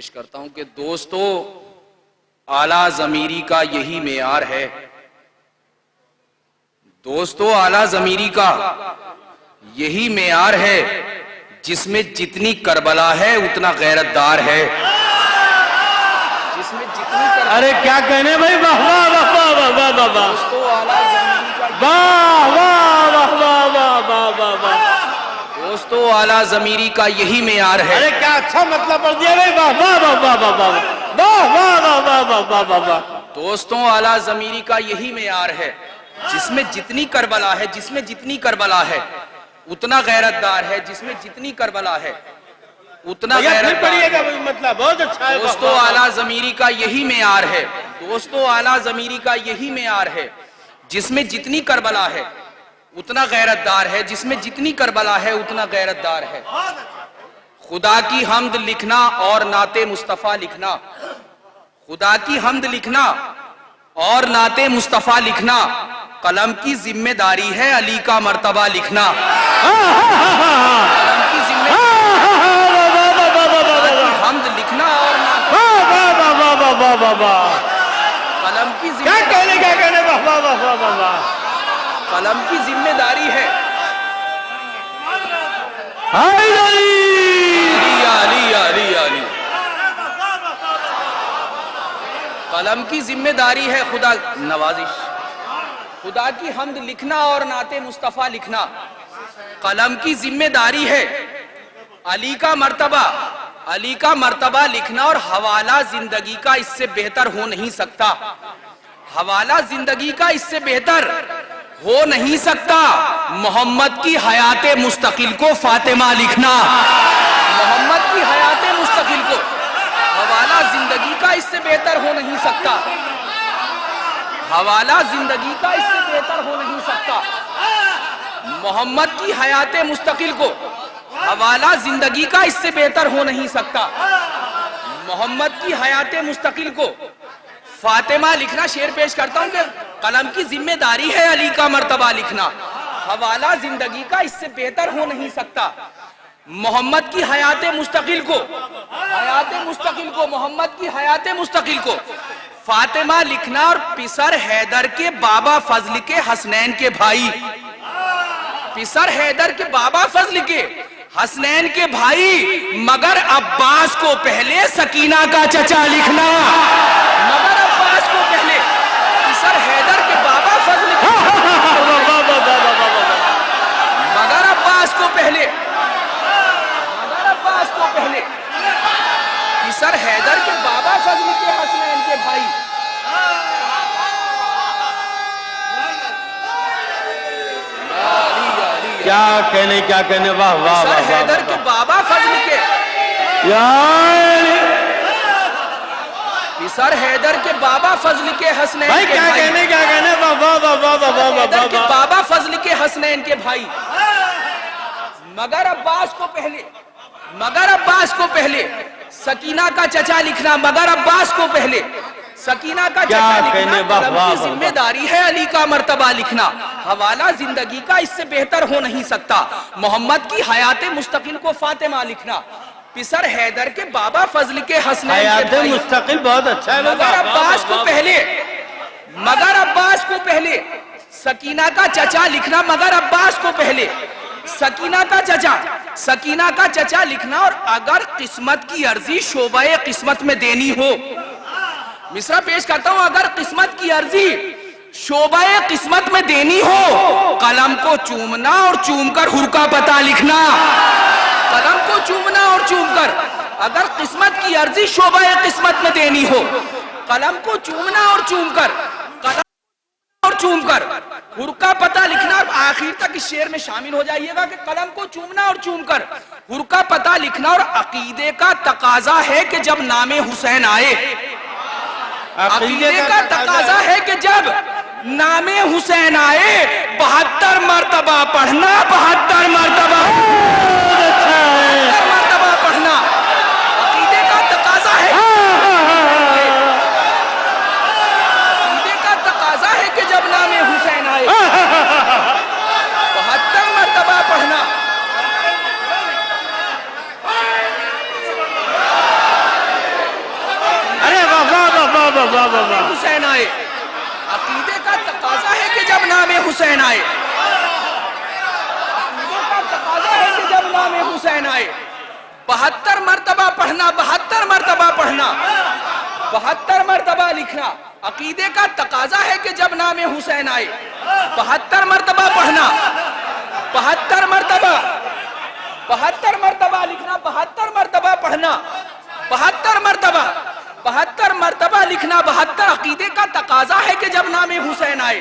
पेश करता हूं कि दोस्तों, आला ज़मीरी का यही मेयार है। दोस्तों, आला ज़मीरी का यही मेयार है, जिसमें जितनी करबला है उतना गैरतदार है। जिसमें जितनी अरे क्या कहने भाई, वाह वाह वाह वाह वाह वाह वाह वाह, दोस्तों आला ज़मीरी का वाह वाह वाह वाह वाह वाह वाह वाह, दोस्तों आला ज़मीरी का यही मेयार है। अरे क्या अच्छा मतलब पढ़ दिया भाई, वाह वाह वाह वाह वाह वाह वाह वाह वाह वाह वाह वाह वाह वाह। दोस्तों, आला ज़मीरी का यही मेयार है, जिसमें जितनी करबला है, जिसमें जितनी करबला है उतना गैरतदार है। जिसमें जितनी करबला है उतना गैरतदार है। मतलब बहुत अच्छा है। दोस्तों, आला ज़मीरी का यही मेयार है। दोस्तों, आला ज़मीरी का यही मेयार है, जिसमें जितनी करबला है उतना गैरतदार है। जिसमें जितनी करबला है उतना गैरतदार है। खुदा की हम्द लिखना और नाते मुस्तफ़ा लिखना, खुदा की हम्द लिखना और नाते मुस्तफ़ा लिखना कलम की जिम्मेदारी है, अली का मर्तबा लिखना। कलम की हम्द लिखना और कलम की कलम की जिम्मेदारी है। अली कलम की जिम्मेदारी है, खुदा नवाजिश। खुदा की हम्द लिखना और नाते मुस्तफ़ा लिखना कलम की जिम्मेदारी है। अली का मर्तबा लिखना और हवाला जिंदगी का इससे बेहतर हो नहीं सकता। हवाला जिंदगी का इससे बेहतर हो नहीं सकता। मोहम्मद की हयाते मुस्तकिल को फातिमा लिखना, मोहम्मद की हयाते मुस्तकिल को हवाला जिंदगी का इससे बेहतर हो नहीं सकता। हवाला जिंदगी का इससे बेहतर हो नहीं सकता। मोहम्मद की हयाते मुस्तकिल को हवाला जिंदगी का इससे बेहतर हो नहीं सकता। मोहम्मद की हयाते मुस्तकिल को फातिमा लिखना। शेर पेश करता हूं कि कलम की जिम्मेदारी है, अली का मर्तबा लिखना, हवाला जिंदगी का इससे बेहतर हो नहीं सकता। मोहम्मद की हयाते मुस्तकिल को मोहम्मद की हयाते मुस्तकिल को फातिमा लिखना और पिसर हैदर के बाबा फजल के हसनैन के भाई, पिसर हैदर के बाबा फजल के हसनैन के भाई मगर अब्बास को पहले सकीना का चचा लिखना। मगर अब्बास को पहले पिसर हैदर के बाबा फजल के मगर अब्बास को पहले पिसर हैदर के बाबा फजल के हसनैन के भाई क्या कहने वाह वाह वाह। हैदर के बाबा फजल के पिसर हैदर के बाबा फजल के हसनैन के क्या कहने वाह वाह वाह वाह वाह वाह वाह। बाबा फजल के हसनैन के भाई मगर अब्बास को पहले सकीना का चचा लिखना। मगर अब्बास को पहले सकीना का चचा लिखना। जिम्मेदारी है, अली का मर्तबा लिखना, हवाला जिंदगी का इससे बेहतर हो नहीं सकता। मोहम्मद की हयाते मुस्तकिल को फातिमा लिखना, पिसर हैदर के बाबा फजल के हसनैन के भाई मुस्तकिल बहुत अच्छा है। मगर अब्बास को पहले सकीना का चचा लिखना। मगर अब्बास को पहले सकीना का चचा लिखना। और अगर किस्मत की अर्जी शोबाए किस्मत में देनी हो, मिसरा पेश करता हूं, अगर किस्मत की अर्जी शोबाए किस्मत में देनी हो, कलम को चूमना और चूमकर हुर का पता लिखना। कलम को चूमना और चूमकर, अगर किस्मत की अर्जी शोबाए किस्मत में देनी हो, कलम को चूमना और चूमकर हुर का पता लिखना। आखिर तक इस शेर में शामिल हो जाइएगा कि कलम को चूमना और चूमकर हुर का पता लिखना। और अकीदे का तकाजा है कि जब नामे हुसैन आए, अकीदे का तकाजा है कि जब नामे हुसैन आए 72 मर्तबा पढ़ना। 72 मर्तबा पढ़ना अकीदे का तकाजा है। अकीदे का तकाजा है कि जब नामे हुसैन आए 72 मर्तबा पढ़ना। वाह वाह वाह वाह। हुसैन आए। अकीदे का तकाजा है कि जब नाम हुसैन आए, अकीदे का तकाजा है कि जब नाम हुसैन आए 72 मरतबा पढ़ना, 72 मरतबा पढ़ना, 72 मरतबा लिखना। अकीदे का तकाजा है कि जब नाम हुसैन आए 72 मरतबा पढ़ना, 72 मरतबा, 72 मरतबा लिखना, 72 मरतबा पढ़ना, 72 मरतबा, 72 मरतबा लिखना। 72 अकीदे का तकाजा है कि जब नाम हुसैन आए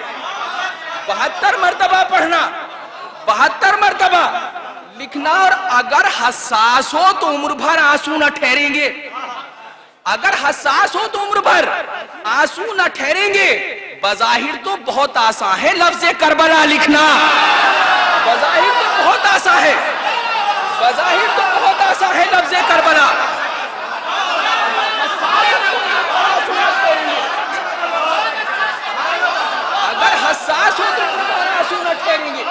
72 मरतबा पढ़ना, 72 मरतबा लिखना। और अगर हसास हो तो उम्र भर आंसू न ठहरेंगे, अगर हसास हो तो उम्र भर आंसू न ठहरेंगे। बज़ाहिर तो बहुत आसान है लफ्ज़ करबला लिखना, बज़ाहिर तो बहुत आसान है, बज़ाहिर तो बहुत आसान है लफ्ज़ करबला। अगर हसास हो तो उम्र भर आंसू न ठहरेंगे।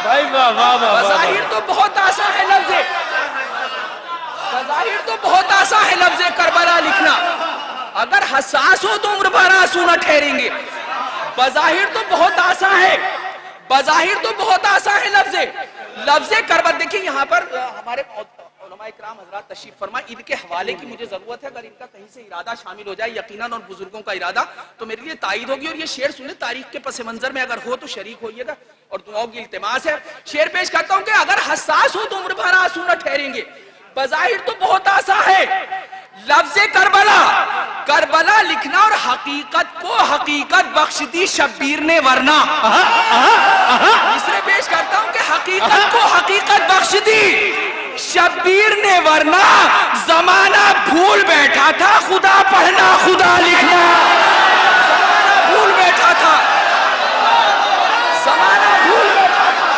भाई वाह वाह वाह वाह। बज़ाहिर तो बहुत आसान है लफ्ज़, बज़ाहिर तो बहुत आसान है लफ्ज़ करबला लिखना। अगर हसास हो तो उम्र भर आंसू न ठहरेंगे। बज़ाहिर तो बहुत आसान है, बज़ाहिर तो बहुत आसान है लफ्ज़ करबला। देखिए यहाँ पर हमारे उलमाए किराम हज़रात तशरीफ फरमा, ईद के हवाले की मुझे जरूरत है। अगर इनका कहीं से इरादा शामिल हो जाए यकीनन, और बुजुर्गों का इरादा, तो मेरे लिए तायद होगी। और ये शेर सुने, तारीख के पस मंजर में अगर हो तो शरीक होइएगा और दुआओं की इल्तिमास है। शेर पेश करता हूं कि अगर हसास हो तो उम्र भर आंसू न ठहरेंगे। बज़ाहिर तो बहुत आसान है लफ्ज़ करबला, करबला लिखना। और हकीकत को हकीकत बख्श दी शब्बीर ने वरना। इसलिए पेश करता हूं कि हकीकत को हकीकत बख्श दी शब्बीर ने वरना। जमाना भूल बैठा था खुदा पढ़ना, खुदा लिखना। जमाना भूल बैठा था, जमाना भूल बैठा था।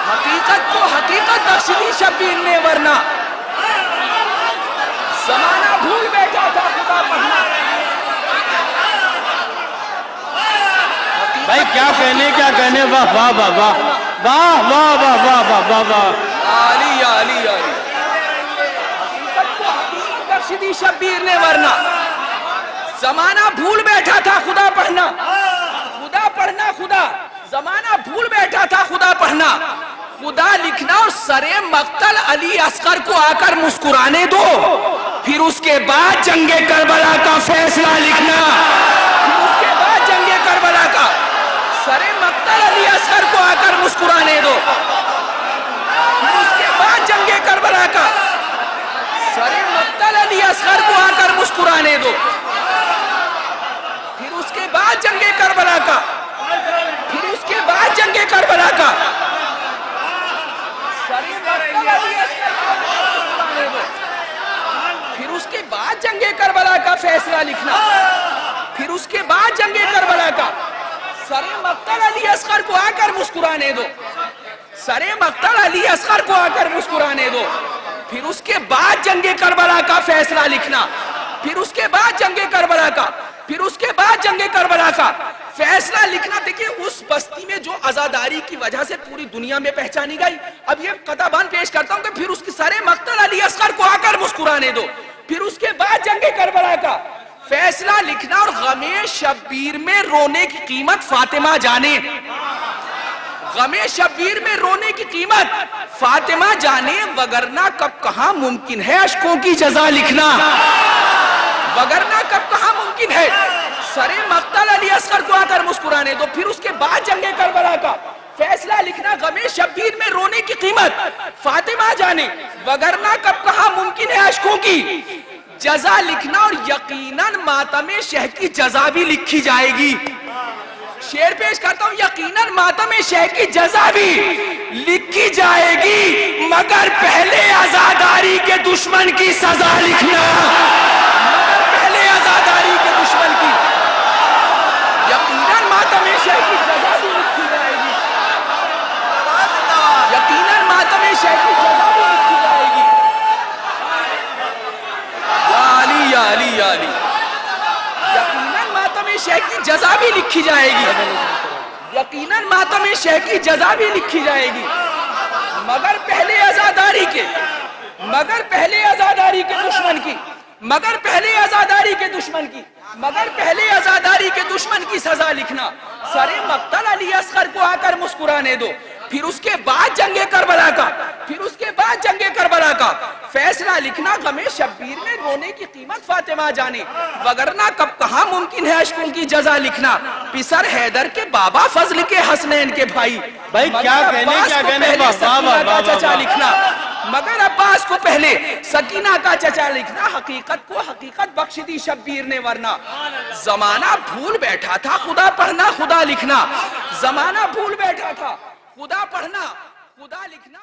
हकीकत को हकीकत बख्श दी शब्बीर ने वरना। जमाना भूल बैठा था खुदा पढ़ना। भाई क्या कहने वाह वाह वाह वाह वाह वाह वाह वाह वाह वाह वाह। आली आली आली। हकीकत को हकीकत बख्श दी शब्बीर ने वरना। जमाना भूल बैठा था खुदा पढ़ना, खुदा पढ़ना, खुदा। जमाना भूल बैठा था खुदा पढ़ना, खुदा लिखना। और सरे मक्तल अली असगर को आकर मुस्कुराने दो, फिर उसके बाद जंगे करबला का फैसला लिखना। फिर उसके बाद जंगे करबला का सरे मक्तल अली असगर को आकर मुस्कुराने दो, फिर उसके बाद जंगे करबला का सरे मक्तल अली असगर को आकर मुस्कुराने दो, फिर उसके बाद जंगे करबला का, फिर उसके बाद जंगे करबला का सरे मक्तल अली असगर को आकर मुस्कुराने दो, फिर उसके बाद जंगे करबला का फैसला लिखना। फिर उसके बाद जंगे करबला का सरे मक्तल अली असगर को आकर मुस्कुराने दो, सरे मक्तल अली असगर को आकर मुस्कुराने दो, फिर उसके बाद जंगे करबला का फैसला लिखना। फिर उसके बाद जंगे करबला का, फिर उसके बाद जंगे करबला का फैसला लिखना। देखिए उस बस्ती में जो आजादारी की वजह से पूरी दुनिया में पहचानी गई। अब ये कताबान पेश करता हूं कि फिर उसके सरे मक्तल अली असगर को आकर मुस्कुराने दो, फिर उसके बाद जंगे करबला का फैसला लिखना। और गमे शब्बीर में रोने की कीमत फातिमा जाने, गमे शब्बीर में रोने की कीमत फातिमा जाने। वगरना कब कहां मुमकिन है अश्कों की जजा लिखना, वगरना कब कहां मुमकिन है सरे मक्तल अली असगर को आकर मुस्कुराने दो, फिर उसके बाद जंगे करबला का फैसला लिखना। गमे शब्बीर में रोने की कीमत फातिमा जाने, वगरना कब कहां मुमकिन है अश्कों की जजा लिखना। और यकीनन मातमे शह की जजा भी लिखी जाएगी। शेर पेश करता हूं, यकीनन मातमे शह की जजा भी लिखी जाएगी, मगर पहले आजादारी के दुश्मन की सजा लिखना, मगर पहले आजादारी के दुश्मन की। यकीनन मातमे शह की जजा भी लिखी जाएगी, यकीनन मातमे शह की जजा भी लिखी जाएगी। या अली या अली। यकीनन मातमे शह की जजा भी लिखी जाएगी, यकीनन मातमे शह की जजा भी लिखी जाएगी, मगर पहले आजादारी के, मगर पहले आजादारी के दुश्मन की। मगर पहले आजादारी के दुश्मन की, मगर पहले आजादारी के दुश्मन की सजा लिखना। सरे मक्तल अली असगर को आकर मुस्कुराने दो, फिर उसके बाद जंगे करबला का, फिर उसके बाद जंगे करबला का फैसला लिखना। गमे शब्बीर में रोने की कीमत फातिमा जाने, वगरना कब कहाँ मुमकिन है अश्कों की जजा लिखना। पिसर हैदर के बाबा फजल के हसनैन के भाई, भाई क्या कहने चचा लिखना। मगर अब्बास को पहले सकीना का चचा लिखना। हकीकत को हकीकत बख्श दी शब्बीर ने, वरना जमाना भूल बैठा था खुदा पढ़ना खुदा लिखना। जमाना भूल बैठा था खुदा पढ़ना खुदा लिखना।